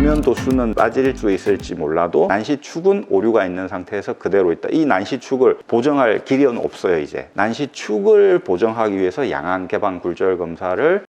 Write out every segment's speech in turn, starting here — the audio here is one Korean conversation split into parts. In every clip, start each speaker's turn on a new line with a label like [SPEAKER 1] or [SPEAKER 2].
[SPEAKER 1] 구면 도수는 빠질 수 있을지 몰라도 난시축은 오류가 있는 상태에서 그대로 있다. 이 난시축을 보정할 길이는 없어요. 이제 난시축을 보정하기 위해서 양안 개방 굴절 검사를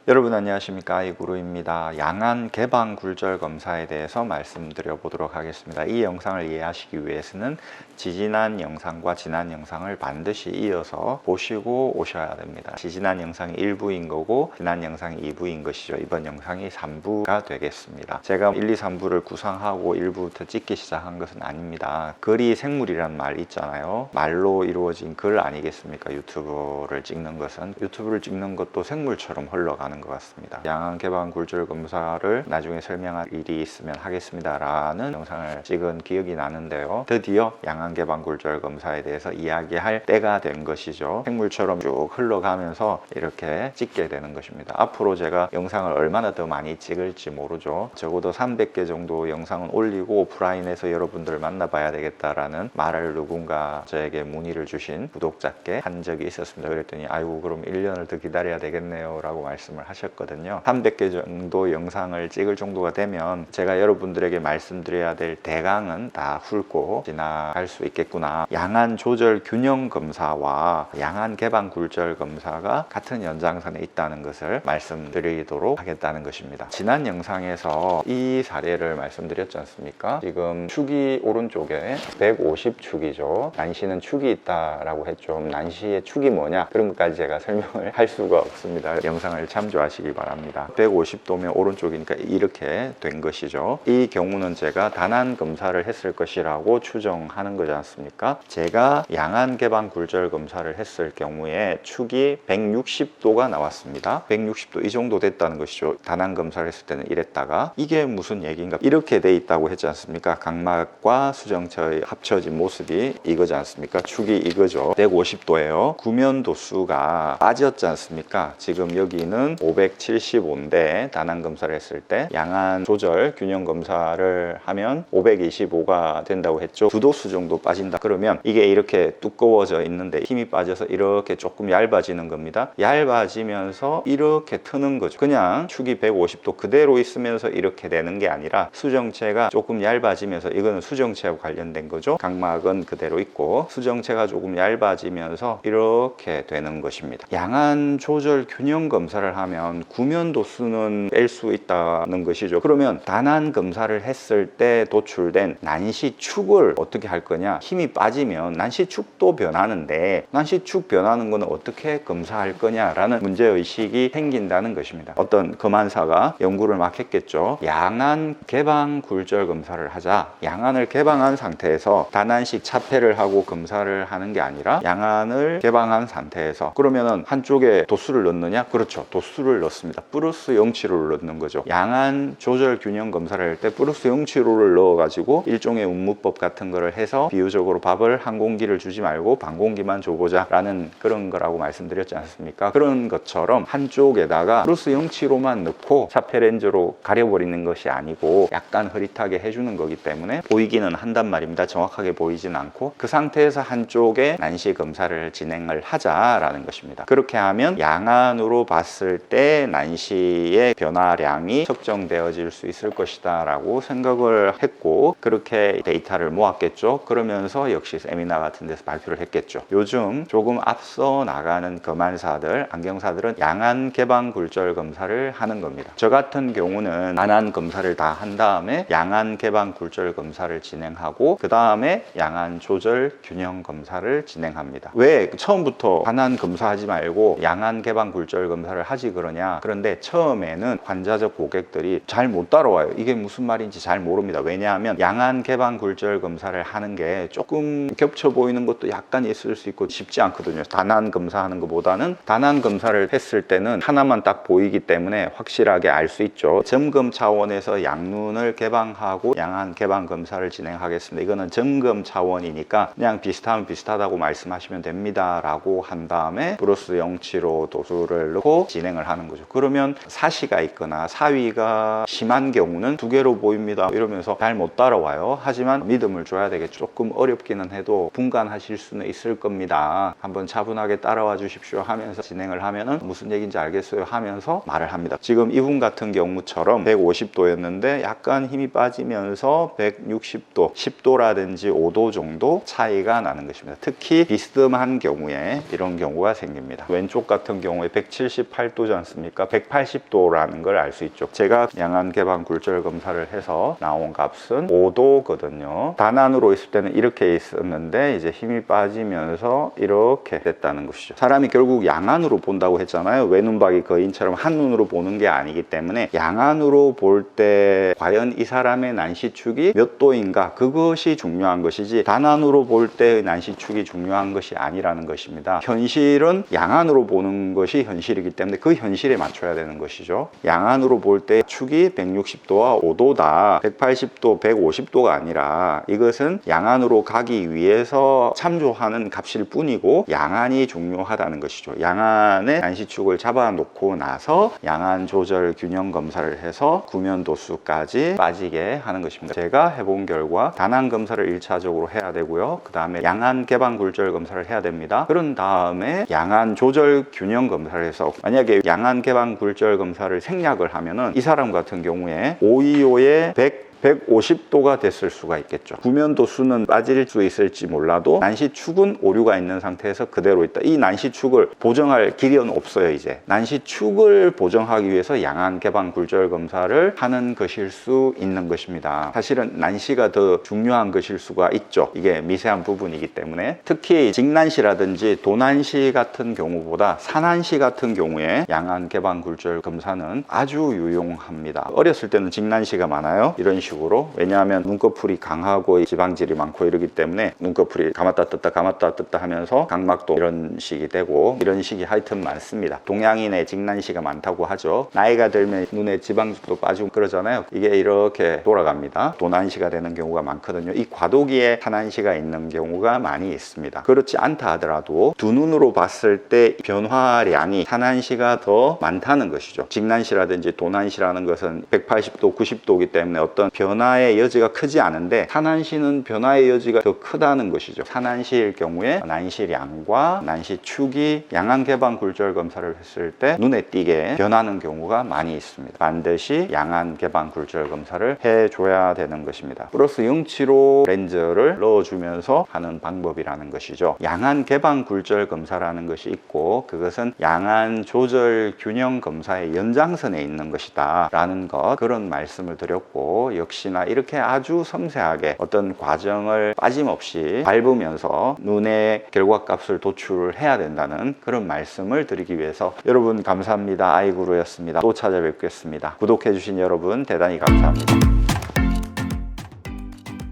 [SPEAKER 1] 여러분 안녕하십니까, 이구루입니다. 양안 개방 굴절 검사에 대해서 말씀드려 보도록 하겠습니다. 이 영상을 이해하시기 위해서는 지지난 영상과 지난 영상을 반드시 이어서 보시고 오셔야 됩니다. 지지난 영상이 1부인 거고 지난 영상이 2부인 것이죠. 이번 영상이 3부가 되겠습니다. 제가 1, 2, 3부를 구상하고 1부부터 찍기 시작한 것은 아닙니다. 글이 생물이란 말 있잖아요. 말로 이루어진 글 아니겠습니까? 유튜브를 찍는 것은. 유튜브를 찍는 것도 생물처럼 흘러가는 것 같습니다. 양안 개방 굴절 검사를 나중에 설명할 일이 있으면 하겠습니다 라는 영상을 찍은 기억이 나는데요, 드디어 양안 개방 굴절 검사에 대해서 이야기할 때가 된 것이죠. 생물처럼 쭉 흘러가면서 이렇게 찍게 되는 것입니다. 앞으로 제가 영상을 얼마나 더 많이 찍을지 모르죠. 적어도 300개 정도 영상은 올리고 오프라인에서 여러분들을 만나봐야 되겠다라는 말을 누군가 저에게 문의를 주신 구독자께 한 적이 있었습니다. 그랬더니 아이고 그럼 1년을 더 기다려야 되겠네요 라고 말씀을 하셨거든요. 300개 정도 영상을 찍을 정도가 되면 제가 여러분들에게 말씀드려야 될 대강은 다 훑고 지나갈 수 있겠구나. 양안 조절 균형 검사와 양안 개방 굴절 검사가 같은 연장선에 있다는 것을 말씀드리도록 하겠다는 것입니다. 지난 영상에서 이 사례를 말씀드렸지 않습니까? 지금 축이 오른쪽에 150축이죠. 난시는 축이 있다라고 했죠. 난시의 축이 뭐냐? 그런 것까지 제가 설명을 할 수가 없습니다. 영상을 참조하시기 바랍니다. 150도면 오른쪽이니까 이렇게 된 것이죠. 이 경우는 제가 단안 검사를 했을 것이라고 추정하는 거지 않습니까? 제가 양안 개방 굴절 검사를 했을 경우에 축이 160도가 나왔습니다. 160도 이 정도 됐다는 것이죠. 단안 검사를 했을 때는 이랬다가 이게 무슨 얘기인가? 이렇게 돼 있다고 했지 않습니까? 각막과 수정체의 합쳐진 모습이 이거지 않습니까? 축이 이거죠. 150도예요. 구면 도수가 빠졌지 않습니까? 지금 여기는 575인데 단안 검사를 했을 때 양안 조절 균형 검사를 하면 525가 된다고 했죠. 두 도수 정도 빠진다 그러면 이게 이렇게 두꺼워져 있는데 힘이 빠져서 이렇게 조금 얇아지는 겁니다. 얇아지면서 이렇게 트는 거죠. 그냥 축이 150도 그대로 있으면서 이렇게 되는 게 아니라 수정체가 조금 얇아지면서, 이거는 수정체하고 관련된 거죠. 각막은 그대로 있고 수정체가 조금 얇아지면서 이렇게 되는 것입니다. 양안 조절 균형 검사를 하면 구면 도수는 뺄 수 있다는 것이죠. 그러면 단안 검사를 했을 때 도출된 난시축을 어떻게 할 거냐? 힘이 빠지면 난시축도 변하는데 난시축 변하는 거는 어떻게 검사할 거냐라는 문제의식이 생긴다는 것입니다. 어떤 검안사가 연구를 막 했겠죠. 양안 개방 굴절 검사를 하자. 양안을 개방한 상태에서 단안식 차폐를 하고 검사를 하는 게 아니라 양안을 개방한 상태에서, 그러면은 한쪽에 도수를 넣느냐? 그렇죠. 도수를 넣습니다. 플러스 0.75를 넣는 거죠. 양안 조절 균형 검사를 할 때 플러스 0.75를 넣어가지고 일종의 운무법 같은 거를 해서 비유적으로 밥을 한 공기를 주지 말고 반 공기만 줘보자 라는 그런 거라고 말씀드렸지 않습니까? 그런 것처럼 한쪽에다가 플러스 0.75만 넣고 차폐 렌즈로 가려버리는 것이 아니고 약간 흐릿하게 해주는 거기 때문에 보이기는 한단 말입니다. 정확하게 보이진 않고 그 상태에서 한쪽에 난시 검사를 진행을 하자라는 것입니다. 그렇게 하면 양안으로 봤을 때 난시의 변화량이 측정되어질 수 있을 것이다 라고 생각을 했고 그렇게 데이터를 모았겠죠. 그러면서 역시 세미나 같은 데서 발표를 했겠죠. 요즘 조금 앞서 나가는 검안사들, 안경사들은 양안 개방 굴절 검사를 하는 겁니다. 저 같은 경우는 단안 검사를 다 한 다음에 양안 개방 굴절 검사를 진행하고 그 다음에 양안 조절 균형 검사를 진행합니다. 왜 처음부터 단안 검사하지 말고 양안 개방 굴절 검사를 하지 그러냐? 그런데 처음에는 환자적 고객들이 잘 못 따라와요. 이게 무슨 말인지 잘 모릅니다. 왜냐하면 양안 개방 굴절 검사를 하는 게 조금 겹쳐 보이는 것도 약간 있을 수 있고 쉽지 않거든요. 단안 검사하는 것보다는 단안 검사를 했을 때는 하나만 딱 보이기 때문에 확실하게 알 수 있죠. 점검 차원에서 양눈을 개방하고 양안 개방 검사를 진행하겠습니다. 이거는 점검 차원이니까 그냥 비슷하면 비슷하다고 말씀하시면 됩니다 라고 한 다음에 플러스 0.75 도수를 넣고 진행을 진행을 하는 거죠. 그러면 사시가 있거나 사위가 심한 경우는 2개로 보입니다 이러면서 잘 못 따라와요. 하지만 믿음을 줘야 되겠죠. 조금 어렵기는 해도 분간하실 수는 있을 겁니다. 한번 차분하게 따라와 주십시오 하면서 진행을 하면은 무슨 얘기인지 알겠어요 하면서 말을 합니다. 지금 이분 같은 경우처럼 150도였는데 약간 힘이 빠지면서 160도, 10도라든지 5도 정도 차이가 나는 것입니다. 특히 비스듬한 경우에 이런 경우가 생깁니다. 왼쪽 같은 경우에 178도지 않습니까? 180도라는 걸 알 수 있죠. 제가 양안 개방 굴절 검사를 해서 나온 값은 5도거든요. 단안으로 있을 때는 이렇게 있었는데 이제 힘이 빠지면서 이렇게 됐다는 것이죠. 사람이 결국 양안으로 본다고 했잖아요. 외눈박이 거인처럼 한눈으로 보는 게 아니기 때문에 양안으로 볼 때 과연 이 사람의 난시축이 몇 도인가, 그것이 중요한 것이지 단안으로 볼 때의 난시축이 중요한 것이 아니라는 것입니다. 현실은 양안으로 보는 것이 현실이기 때문에 그 현실에 맞춰야 되는 것이죠. 양안으로 볼 때 축이 160도와 5도다, 180도, 150도가 아니라 이것은 양안으로 가기 위해서 참조하는 값일 뿐이고 양안이 중요하다는 것이죠. 양안의 난시축을 잡아놓고 나서 양안 조절 균형 검사를 해서 구면도수까지 빠지게 하는 것입니다. 제가 해본 결과 단안 검사를 1차적으로 해야 되고요. 그 다음에 양안 개방 굴절 검사를 해야 됩니다. 그런 다음에 양안 조절 균형 검사를 해서 만약에 양안 개방 굴절 검사를 생략을 하면은 이 사람 같은 경우에 525에 150도가 됐을 수가 있겠죠. 구면도수는 빠질 수 있을지 몰라도 난시축은 오류가 있는 상태에서 그대로 있다. 이 난시축을 보정할 길이는 없어요. 이제 난시축을 보정하기 위해서 양안 개방 굴절 검사를 하는 것일 수 있는 것입니다. 사실은 난시가 더 중요한 것일 수가 있죠. 이게 미세한 부분이기 때문에 특히 직난시라든지 도난시 같은 경우보다 산난시 같은 경우에 양안 개방 굴절 검사는 아주 유용합니다. 어렸을 때는 직난시가 많아요. 이런 식으로. 왜냐하면 눈꺼풀이 강하고 지방질이 많고 이러기 때문에 눈꺼풀이 감았다 떴다 하면서 각막도 이런 식이 되고 이런 식이 하여튼 많습니다. 동양인의 직난시가 많다고 하죠. 나이가 들면 눈에 지방질도 빠지고 그러잖아요. 이게 이렇게 돌아갑니다. 도난시가 되는 경우가 많거든요. 이 과도기에 산난시가 있는 경우가 많이 있습니다. 그렇지 않다 하더라도 두 눈으로 봤을 때 변화량이 산난시가 더 많다는 것이죠. 직난시라든지 도난시라는 것은 180도, 90도이기 때문에 어떤 변화의 여지가 크지 않은데 산난시는 변화의 여지가 더 크다는 것이죠. 산난시일 경우에 난시량과 난시축이 양안 개방 굴절 검사를 했을 때 눈에 띄게 변하는 경우가 많이 있습니다. 반드시 양안 개방 굴절 검사를 해줘야 되는 것입니다. 플러스 075 렌즈를 넣어주면서 하는 방법이라는 것이죠. 양안 개방 굴절 검사라는 것이 있고 그것은 양안 조절 균형 검사의 연장선에 있는 것이다 라는 것, 그런 말씀을 드렸고 역시나 이렇게 아주 섬세하게 어떤 과정을 빠짐없이 밟으면서 눈의 결과값을 도출해야 된다는 그런 말씀을 드리기 위해서 여러분 감사합니다. 아이구루였습니다. 또 찾아뵙겠습니다. 구독해주신 여러분 대단히 감사합니다.